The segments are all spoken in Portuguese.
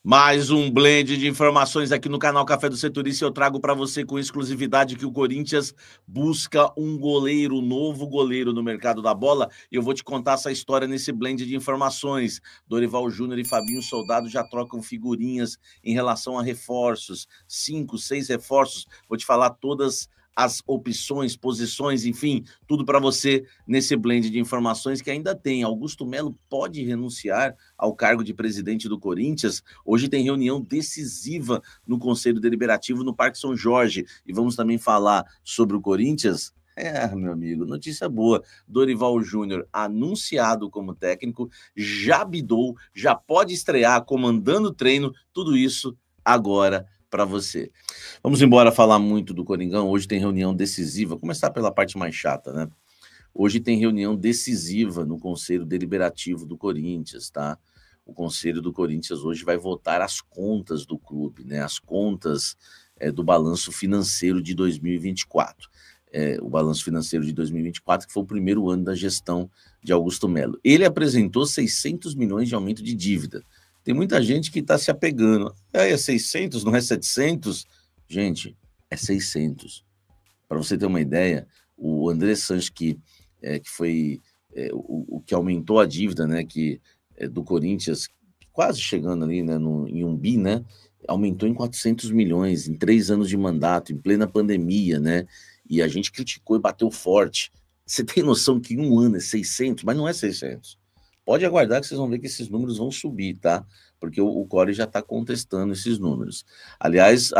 Mais um blend de informações aqui no canal Café do Setorista. Eu trago para você com exclusividade que o Corinthians busca um goleiro, novo goleiro no mercado da bola. Eu vou te contar essa história nesse blend de informações. Dorival Júnior e Fabinho Soldado já trocam figurinhas em relação a reforços. 5, 6 reforços. Vou te falar todas as opções, posições, enfim, tudo para você nesse blend de informações que ainda tem. Augusto Melo pode renunciar ao cargo de presidente do Corinthians. Hoje tem reunião decisiva no Conselho Deliberativo no Parque São Jorge. E vamos também falar sobre o Corinthians. Meu amigo, notícia boa. Dorival Júnior anunciado como técnico, já bidou, já pode estrear comandando o treino, tudo isso agora para você. Vamos embora falar muito do Coringão. Hoje tem reunião decisiva. Vou começar pela parte mais chata, né? Hoje tem reunião decisiva no Conselho Deliberativo do Corinthians, tá? O Conselho do Corinthians hoje vai votar as contas do clube, né? As contas do balanço financeiro de 2024. O balanço financeiro de 2024, que foi o primeiro ano da gestão de Augusto Melo. Ele apresentou 600 milhões de aumento de dívida. Tem muita gente que está se apegando. É 600, não é 700? Gente, é 600. Para você ter uma ideia, o André Sanches, que foi o que aumentou a dívida, né, do Corinthians, quase chegando ali, né, em 1 bi, né, aumentou em 400 milhões, em 3 anos de mandato, em plena pandemia, né, e a gente criticou e bateu forte. Você tem noção que em 1 ano é 600, mas não é 600. Pode aguardar que vocês vão ver que esses números vão subir, tá? Porque o Core já está contestando esses números. Aliás,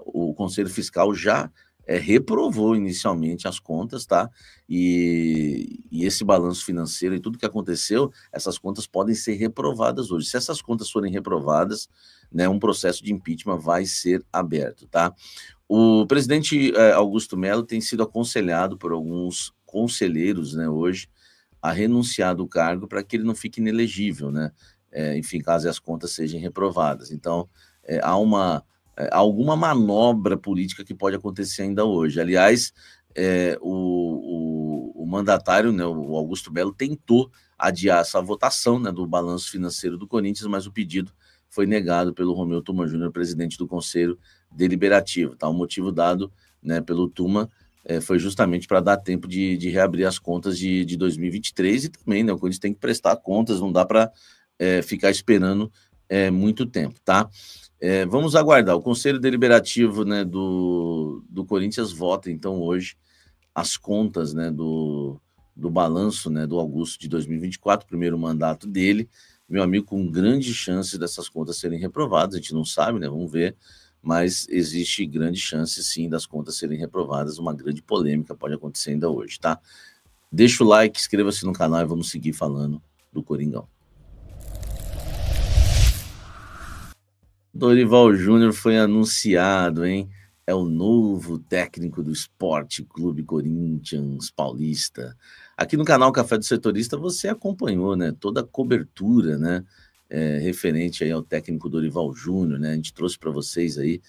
o Conselho Fiscal já reprovou inicialmente as contas, tá? E esse balanço financeiro e tudo que aconteceu, essas contas podem ser reprovadas hoje. Se essas contas forem reprovadas, né, um processo de impeachment vai ser aberto, tá? O presidente Augusto Melo tem sido aconselhado por alguns conselheiros, né, hoje, a renunciar do cargo para que ele não fique inelegível, né? Enfim, caso as contas sejam reprovadas. Então, há alguma manobra política que pode acontecer ainda hoje. Aliás, o mandatário, né, o Augusto Melo, tentou adiar essa votação, né, do balanço financeiro do Corinthians, mas o pedido foi negado pelo Romeu Tuma Júnior, presidente do Conselho Deliberativo. Tá? O motivo dado, né, pelo Tuma foi justamente para dar tempo de reabrir as contas de 2023 e também, né, o Corinthians tem que prestar contas, não dá para ficar esperando muito tempo, tá? Vamos aguardar. O Conselho Deliberativo, né, do Corinthians vota, então, hoje, as contas, né, do balanço, né, do Augusto de 2024, primeiro mandato dele, meu amigo, com grande chance dessas contas serem reprovadas, a gente não sabe, né, vamos ver, mas existe grande chance, sim, das contas serem reprovadas, uma grande polêmica pode acontecer ainda hoje, tá? Deixa o like, inscreva-se no canal e vamos seguir falando do Coringão. Dorival Júnior foi anunciado, hein? É o novo técnico do Sport Clube Corinthians Paulista. Aqui no canal Café do Setorista você acompanhou, né, toda a cobertura, né, referente aí ao técnico Dorival Júnior, né? A gente trouxe para vocês aí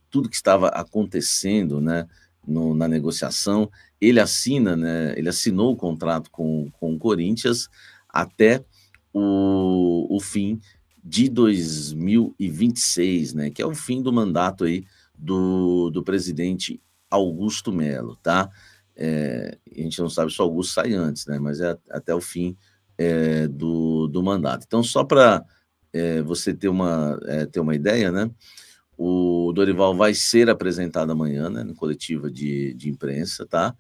tudo que estava acontecendo, né, na negociação. Ele assinou o contrato com o Corinthians até o fim de 2026, né, que é o fim do mandato aí do presidente Augusto Melo, tá? A gente não sabe se o Augusto sai antes, né, mas é até o fim do mandato. Então, só para você ter uma ideia, né, o Dorival vai ser apresentado amanhã, né, na coletiva de imprensa, tá?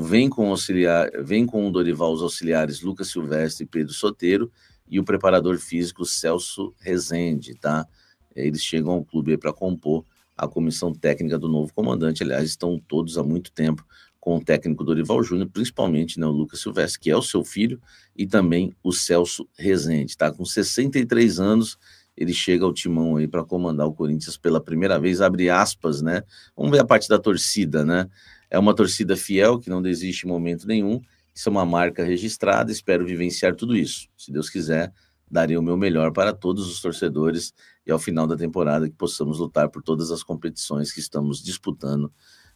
Vem com o Dorival os auxiliares Lucas Silvestre e Pedro Soteiro e o preparador físico Celso Rezende, tá? Eles chegam ao clube para compor a comissão técnica do novo comandante. Aliás, estão todos há muito tempo com o técnico Dorival Júnior, principalmente, né, o Lucas Silvestre, que é o seu filho, e também o Celso Rezende, tá? Com 63 anos, ele chega ao timão aí para comandar o Corinthians pela primeira vez, abre aspas, né? Vamos ver a parte da torcida, né? É uma torcida fiel, que não desiste em momento nenhum, isso é uma marca registrada, espero vivenciar tudo isso. Se Deus quiser, darei o meu melhor para todos os torcedores e ao final da temporada que possamos lutar por todas as competições que estamos disputando,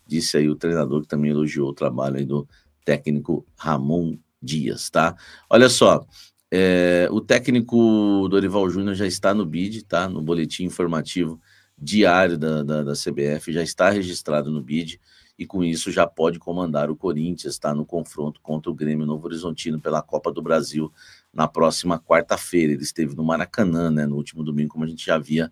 disse aí o treinador, que também elogiou o trabalho aí do técnico Ramon Dias, tá? Olha só, O técnico Dorival Júnior já está no BID, tá? No boletim informativo diário da CBF, já está registrado no BID, e com isso já pode comandar o Corinthians, tá? No confronto contra o Grêmio Novo Horizontino pela Copa do Brasil na próxima quarta-feira. Ele esteve no Maracanã, né? No último domingo, como a gente já havia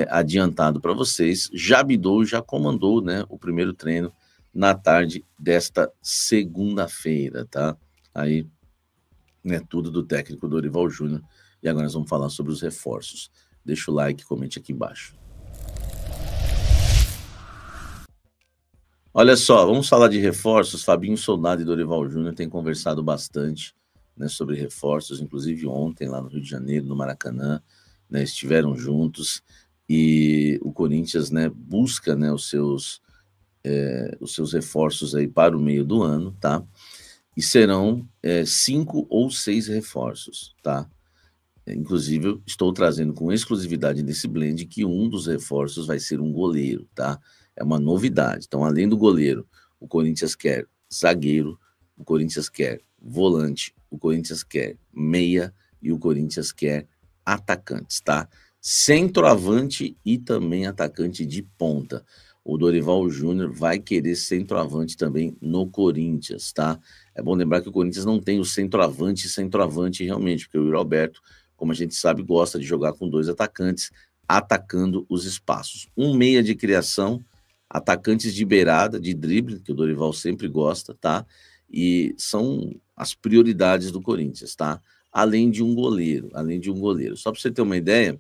adiantado para vocês. Já bidou, já comandou, né? O primeiro treino na tarde desta segunda-feira, tá? Aí, né, tudo do técnico Dorival Júnior. E agora nós vamos falar sobre os reforços. Deixa o like, comente aqui embaixo. Olha só, vamos falar de reforços. Fabinho Soldado e Dorival Júnior têm conversado bastante, né, sobre reforços, inclusive ontem lá no Rio de Janeiro, no Maracanã, né, estiveram juntos, e o Corinthians, né, busca, né, os seus reforços aí para o meio do ano, tá? E serão 5 ou 6 reforços, tá? Inclusive, eu estou trazendo com exclusividade nesse blend que um dos reforços vai ser um goleiro, tá? É uma novidade. Então, além do goleiro, o Corinthians quer zagueiro, o Corinthians quer volante, o Corinthians quer meia e o Corinthians quer atacantes, tá? Centroavante e também atacante de ponta. O Dorival Júnior vai querer centroavante também no Corinthians, tá? É bom lembrar que o Corinthians não tem o centroavante realmente, porque o Yuri Alberto, como a gente sabe, gosta de jogar com 2 atacantes, atacando os espaços. Um meia de criação, atacantes de beirada, de drible, que o Dorival sempre gosta, tá? E são as prioridades do Corinthians, tá? Além de um goleiro. Só para você ter uma ideia,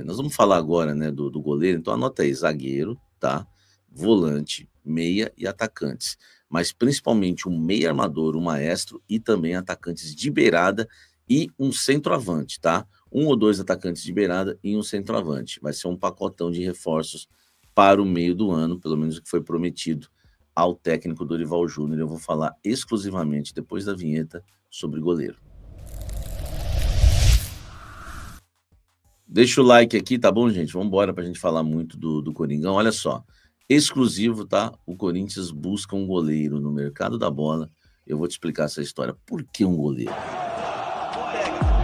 nós vamos falar agora, né, do goleiro, então anota aí, zagueiro, tá? Volante, meia e atacantes. Mas principalmente um meia armador, um maestro e também atacantes de beirada e um centroavante, tá? 1 ou 2 atacantes de beirada e um centroavante. Vai ser um pacotão de reforços para o meio do ano, pelo menos o que foi prometido ao técnico Dorival Júnior. Eu vou falar exclusivamente, depois da vinheta, sobre goleiro. Deixa o like aqui, tá bom, gente? Vamos embora para a gente falar muito do Coringão. Olha só, exclusivo, tá? O Corinthians busca um goleiro no mercado da bola. Eu vou te explicar essa história. Por que um goleiro?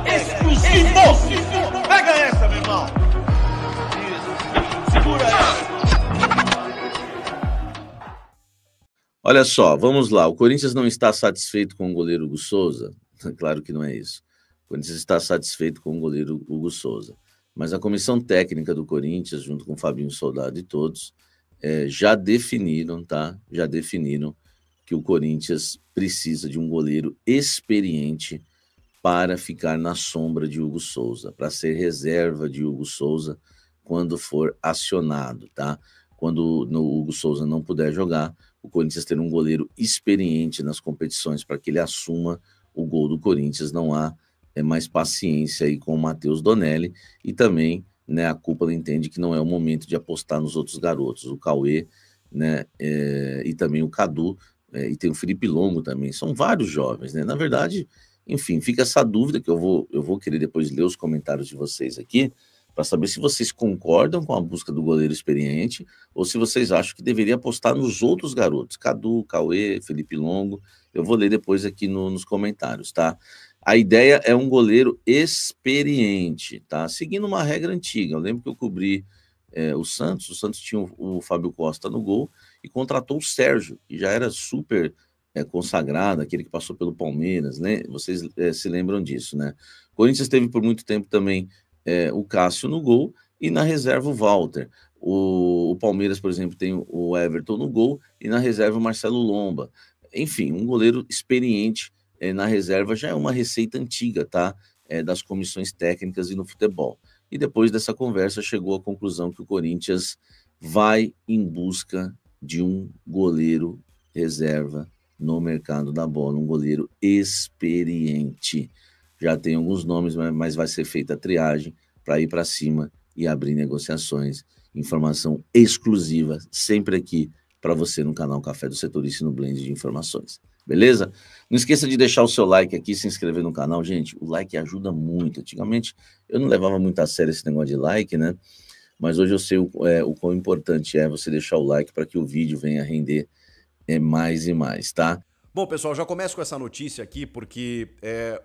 Exclusivo! Pega essa, meu irmão! Isso. Segura essa! Olha só, vamos lá. O Corinthians não está satisfeito com o goleiro Hugo Souza? Claro que não é isso. O Corinthians está satisfeito com o goleiro Hugo Souza. Mas a comissão técnica do Corinthians, junto com o Fabinho Soldado e todos, já definiram, tá? Já definiram que o Corinthians precisa de um goleiro experiente para ficar na sombra de Hugo Souza, para ser reserva de Hugo Souza quando for acionado, tá? Quando o Hugo Souza não puder jogar, o Corinthians ter um goleiro experiente nas competições para que ele assuma o gol do Corinthians. Não há mais paciência aí com o Matheus Donelli, e também, né, a cúpula entende que não é o momento de apostar nos outros garotos, o Cauê, né, e também o Cadu, e tem o Felipe Longo também, são vários jovens, né? Na verdade, enfim, fica essa dúvida que eu vou querer depois ler os comentários de vocês aqui, para saber se vocês concordam com a busca do goleiro experiente ou se vocês acham que deveria apostar nos outros garotos, Cadu, Cauê, Felipe Longo. Eu vou ler depois aqui nos comentários, tá? A ideia é um goleiro experiente, tá? Seguindo uma regra antiga. Eu lembro que eu cobri o Santos tinha o Fábio Costa no gol e contratou o Sérgio, que já era super consagrado, aquele que passou pelo Palmeiras, né? Vocês se lembram disso, né? O Corinthians teve por muito tempo também o Cássio no gol e na reserva o Walter. O Palmeiras, por exemplo, tem o Everton no gol e na reserva o Marcelo Lomba. Enfim, um goleiro experiente na reserva já é uma receita antiga, tá? Das comissões técnicas e no futebol. E depois dessa conversa chegou à conclusão que o Corinthians vai em busca de um goleiro reserva no mercado da bola, um goleiro experiente. Já tem alguns nomes, mas vai ser feita a triagem para ir para cima e abrir negociações. Informação exclusiva, sempre aqui para você no canal Café do Setorista e no Blend de Informações. Beleza? Não esqueça de deixar o seu like aqui, se inscrever no canal. Gente, o like ajuda muito. Antigamente, eu não levava muito a sério esse negócio de like, né? Mas hoje eu sei o quão importante é você deixar o like para que o vídeo venha render mais e mais, tá? Bom, pessoal, já começo com essa notícia aqui porque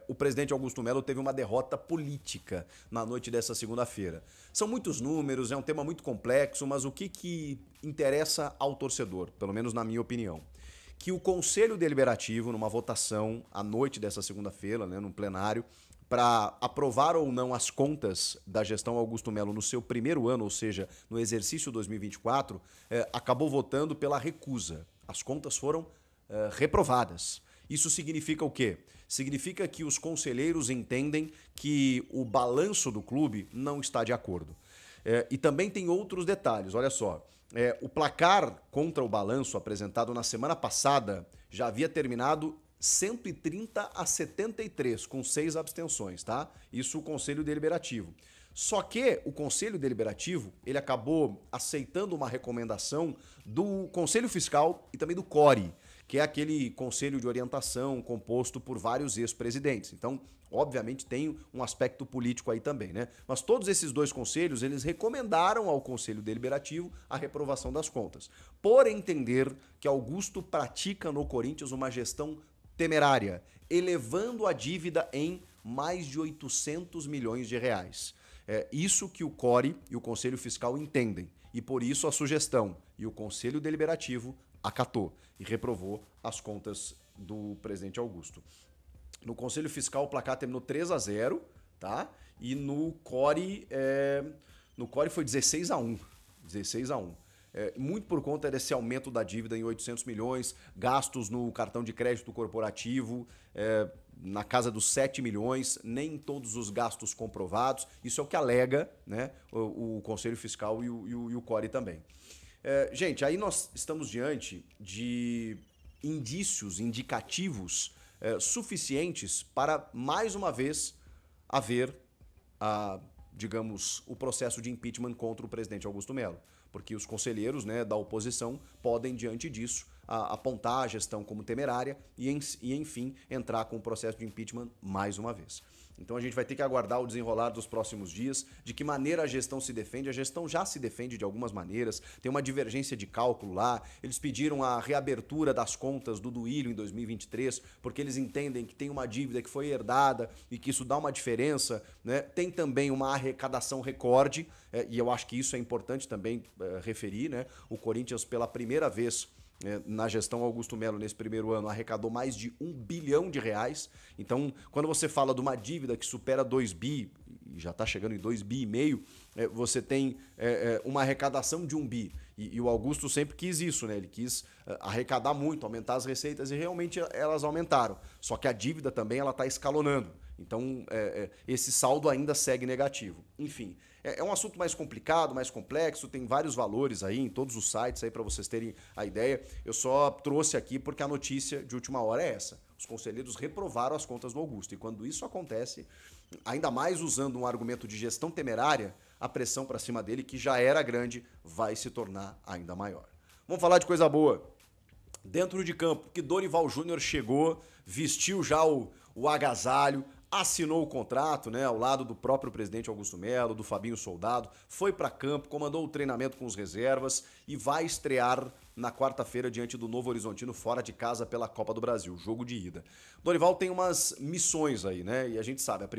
o presidente Augusto Melo teve uma derrota política na noite dessa segunda-feira. São muitos números, é um tema muito complexo, mas o que interessa ao torcedor, pelo menos na minha opinião? Que o Conselho Deliberativo, numa votação à noite dessa segunda-feira, né, num plenário, para aprovar ou não as contas da gestão Augusto Melo no seu primeiro ano, ou seja, no exercício 2024, acabou votando pela recusa. As contas foram reprovadas. Isso significa o quê? Significa que os conselheiros entendem que o balanço do clube não está de acordo. E também tem outros detalhes, olha só. O placar contra o balanço apresentado na semana passada já havia terminado 130-73, com 6 abstenções, tá? Isso o Conselho Deliberativo. Só que o Conselho Deliberativo, ele acabou aceitando uma recomendação do Conselho Fiscal e também do CORE, que é aquele conselho de orientação composto por vários ex-presidentes. Então, obviamente, tem um aspecto político aí também, né? Mas todos esses dois conselhos, eles recomendaram ao Conselho Deliberativo a reprovação das contas, por entender que Augusto pratica no Corinthians uma gestão temerária, elevando a dívida em mais de 800 milhões de reais. É isso que o CORE e o Conselho Fiscal entendem, e por isso a sugestão e o Conselho Deliberativo acatou e reprovou as contas do presidente Augusto. No Conselho Fiscal o placar terminou 3-0, tá? E no CORE foi 16-1. 16-1. Muito por conta desse aumento da dívida em 800 milhões, gastos no cartão de crédito corporativo na casa dos 7 milhões, nem todos os gastos comprovados. Isso é o que alega, né, o Conselho Fiscal e o CORE também. Gente, aí nós estamos diante de indícios, indicativos suficientes para, mais uma vez, haver, digamos, o processo de impeachment contra o presidente Augusto Melo. Porque os conselheiros, né, da oposição podem, diante disso, apontar a gestão como temerária e, enfim, entrar com o processo de impeachment mais uma vez. Então a gente vai ter que aguardar o desenrolar dos próximos dias, de que maneira a gestão se defende. A gestão já se defende de algumas maneiras, tem uma divergência de cálculo lá. Eles pediram a reabertura das contas do Duílio em 2023, porque eles entendem que tem uma dívida que foi herdada e que isso dá uma diferença, né? Tem também uma arrecadação recorde, e eu acho que isso é importante também referir, né? O Corinthians, pela primeira vez na gestão Augusto Melo, nesse primeiro ano, arrecadou mais de 1 bilhão de reais. Então, quando você fala de uma dívida que supera 2 bi, e já está chegando em 2,5 bi, você tem uma arrecadação de 1 bi. E o Augusto sempre quis isso, né? Ele quis arrecadar muito, aumentar as receitas, e realmente elas aumentaram. Só que a dívida também está escalonando. Então, esse saldo ainda segue negativo. Enfim, é um assunto mais complicado, mais complexo, tem vários valores aí em todos os sites aí para vocês terem a ideia. Eu só trouxe aqui porque a notícia de última hora é essa. Os conselheiros reprovaram as contas do Augusto. E quando isso acontece, ainda mais usando um argumento de gestão temerária, a pressão para cima dele, que já era grande, vai se tornar ainda maior. Vamos falar de coisa boa. Dentro de campo, que Dorival Júnior chegou, vestiu já o agasalho, assinou o contrato, né, ao lado do próprio presidente Augusto Melo, do Fabinho Soldado, foi para campo, comandou o treinamento com os reservas e vai estrear na quarta-feira diante do Novo Horizontino fora de casa pela Copa do Brasil, jogo de ida. Dorival tem umas missões aí, né, e a gente sabe, a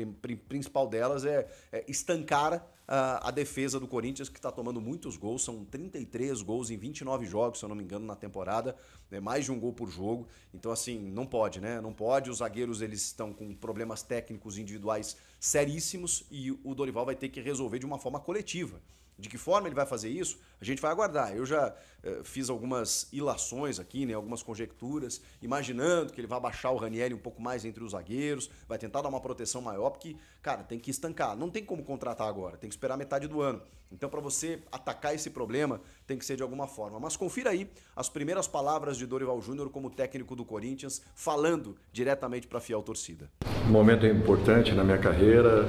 principal delas é estancar a defesa do Corinthians, que está tomando muitos gols, são 33 gols em 29 jogos, se eu não me engano, na temporada, mais de um gol por jogo. Então, assim, não pode, né? Não pode. Os zagueiros, eles estão com problemas técnicos individuais seríssimos e o Dorival vai ter que resolver de uma forma coletiva. De que forma ele vai fazer isso? A gente vai aguardar. Eu já fiz algumas ilações aqui, né, algumas conjecturas, imaginando que ele vai baixar o Ranieri um pouco mais entre os zagueiros, vai tentar dar uma proteção maior, porque, cara, tem que estancar. Não tem como contratar agora, tem que esperar metade do ano. Então, para você atacar esse problema, tem que ser de alguma forma. Mas confira aí as primeiras palavras de Dorival Júnior como técnico do Corinthians, falando diretamente para a fiel torcida. Um momento importante na minha carreira.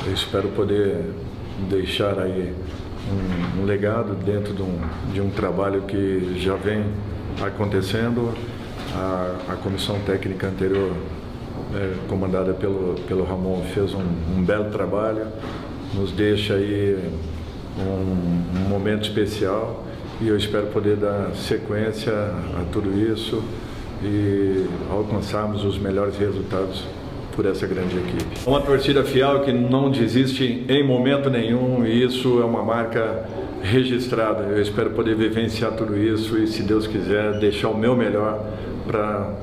Eu espero poder deixar aí um legado dentro de um trabalho que já vem acontecendo. A comissão técnica anterior, comandada pelo Ramon, fez um belo trabalho, nos deixa aí um momento especial e eu espero poder dar sequência a tudo isso e alcançarmos os melhores resultados por essa grande equipe. Uma torcida fiel que não desiste em momento nenhum, e isso é uma marca registrada. Eu espero poder vivenciar tudo isso e, se Deus quiser, deixar o meu melhor para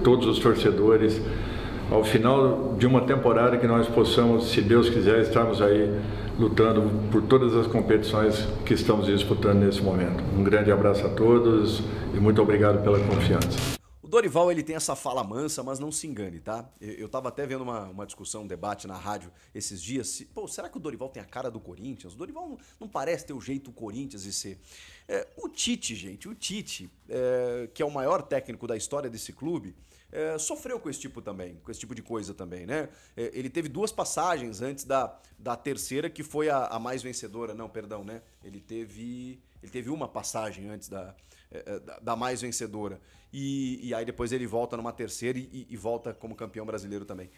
todos os torcedores. Ao final de uma temporada que nós possamos, se Deus quiser, estarmos aí lutando por todas as competições que estamos disputando nesse momento. Um grande abraço a todos e muito obrigado pela confiança. O Dorival, ele tem essa fala mansa, mas não se engane, tá? Eu tava até vendo uma discussão, um debate na rádio esses dias. Pô, será que o Dorival tem a cara do Corinthians? O Dorival não parece ter o jeito do Corinthians de ser. O Tite, gente, que é o maior técnico da história desse clube, sofreu com esse tipo de coisa também, né? Ele teve 2 passagens antes da terceira, que foi a mais vencedora. Não, perdão, né? Ele teve uma passagem antes da mais vencedora. E aí depois ele volta numa terceira e volta como campeão brasileiro também.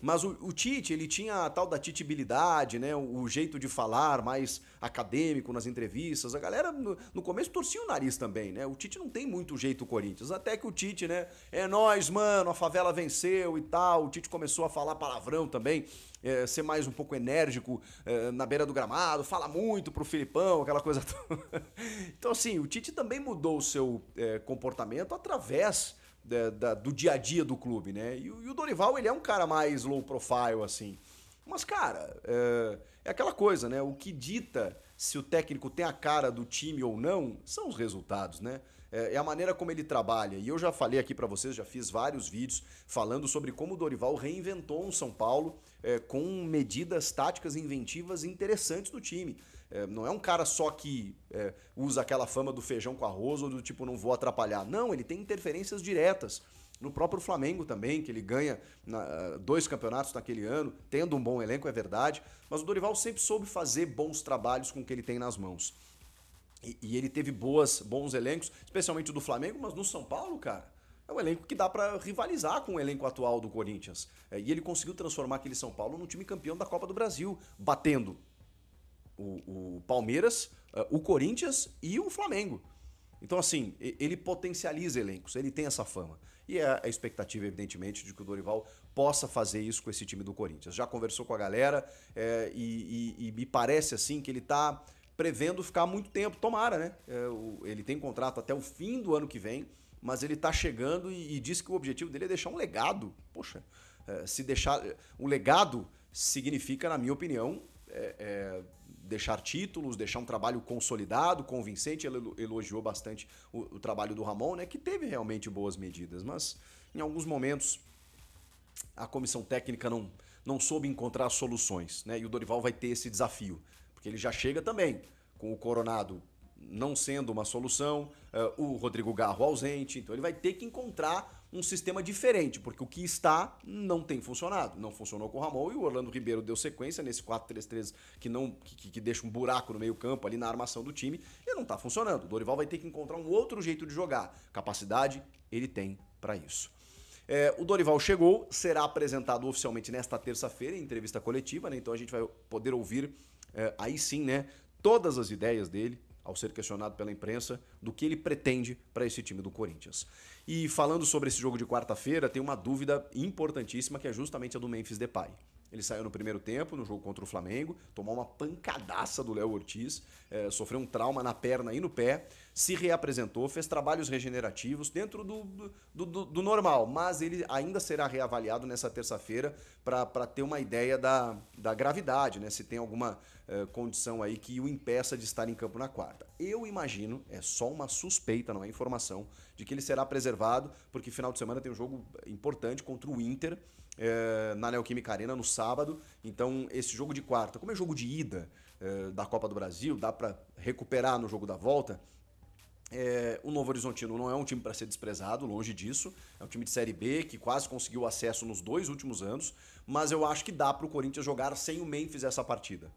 Mas o Tite, ele tinha a tal da titibilidade, né? O jeito de falar mais acadêmico nas entrevistas. A galera no começo torcia o nariz também, né? O Tite não tem muito jeito Corinthians. Até que o Tite, né? É nóis, mano, a favela venceu e tal. O Tite começou a falar palavrão também. Ser mais um pouco enérgico na beira do gramado, fala muito pro Filipão, aquela coisa toda. Então, assim, o Tite também mudou o seu comportamento através do dia a dia do clube, né? E o Dorival, ele é um cara mais low profile, assim. Mas, cara, é aquela coisa, né? O que dita se o técnico tem a cara do time ou não são os resultados, né? É a maneira como ele trabalha. E eu já falei aqui pra vocês, já fiz vários vídeos falando sobre como o Dorival reinventou um São Paulo com medidas táticas e inventivas interessantes do time. Não é um cara só que usa aquela fama do feijão com arroz ou do tipo, não vou atrapalhar. Não, ele tem interferências diretas. No próprio Flamengo também, que ele ganha 2 campeonatos naquele ano, tendo um bom elenco, é verdade. Mas o Dorival sempre soube fazer bons trabalhos com o que ele tem nas mãos. E ele teve bons elencos, especialmente o do Flamengo, mas no São Paulo, cara, é um elenco que dá pra rivalizar com o elenco atual do Corinthians. E ele conseguiu transformar aquele São Paulo num time campeão da Copa do Brasil, batendo o Palmeiras, o Corinthians e o Flamengo. Então, assim, ele potencializa elencos, ele tem essa fama. E é a expectativa, evidentemente, de que o Dorival possa fazer isso com esse time do Corinthians. Já conversou com a galera e me parece, assim, que ele tá prevendo ficar muito tempo, tomara, né? Ele tem contrato até o fim do ano que vem, mas ele tá chegando e diz que o objetivo dele é deixar um legado. Poxa, se deixar... Um legado significa, na minha opinião, deixar títulos, deixar um trabalho consolidado, convincente. Ele elogiou bastante o trabalho do Ramon, né? Que teve realmente boas medidas, mas em alguns momentos a comissão técnica não soube encontrar soluções, né? E o Dorival vai ter esse desafio. Porque ele já chega também com o Coronado não sendo uma solução, o Rodrigo Garro ausente, então ele vai ter que encontrar um sistema diferente, porque o que está não tem funcionado. Não funcionou com o Ramon e o Orlando Ribeiro deu sequência nesse 4-3-3 que deixa um buraco no meio campo ali na armação do time e não está funcionando. O Dorival vai ter que encontrar um outro jeito de jogar. Capacidade ele tem para isso. O Dorival chegou, será apresentado oficialmente nesta terça-feira em entrevista coletiva, né? Então a gente vai poder ouvir aí sim, né, todas as ideias dele, ao ser questionado pela imprensa, do que ele pretende para esse time do Corinthians. E falando sobre esse jogo de quarta-feira, tem uma dúvida importantíssima que é justamente a do Memphis Depay. Ele saiu no primeiro tempo, no jogo contra o Flamengo, tomou uma pancadaça do Léo Ortiz, sofreu um trauma na perna e no pé, se reapresentou, fez trabalhos regenerativos dentro do normal, mas ele ainda será reavaliado nessa terça-feira para ter uma ideia da gravidade, né? Se tem alguma condição aí que o impeça de estar em campo na quarta. Eu imagino, é só uma suspeita, não é informação, de que ele será preservado, porque final de semana tem um jogo importante contra o Inter, na Neoquímica Arena no sábado. Então esse jogo de quarta, como é jogo de ida da Copa do Brasil, dá para recuperar no jogo da volta. O Novo Horizontino não é um time para ser desprezado, longe disso. É um time de Série B que quase conseguiu acesso nos 2 últimos anos, mas eu acho que dá para o Corinthians jogar sem o Memphis essa partida.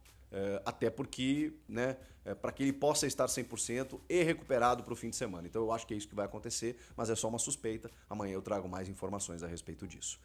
Até porque, né, para que ele possa estar 100% e recuperado para o fim de semana. Então eu acho que é isso que vai acontecer, mas é só uma suspeita. Amanhã eu trago mais informações a respeito disso.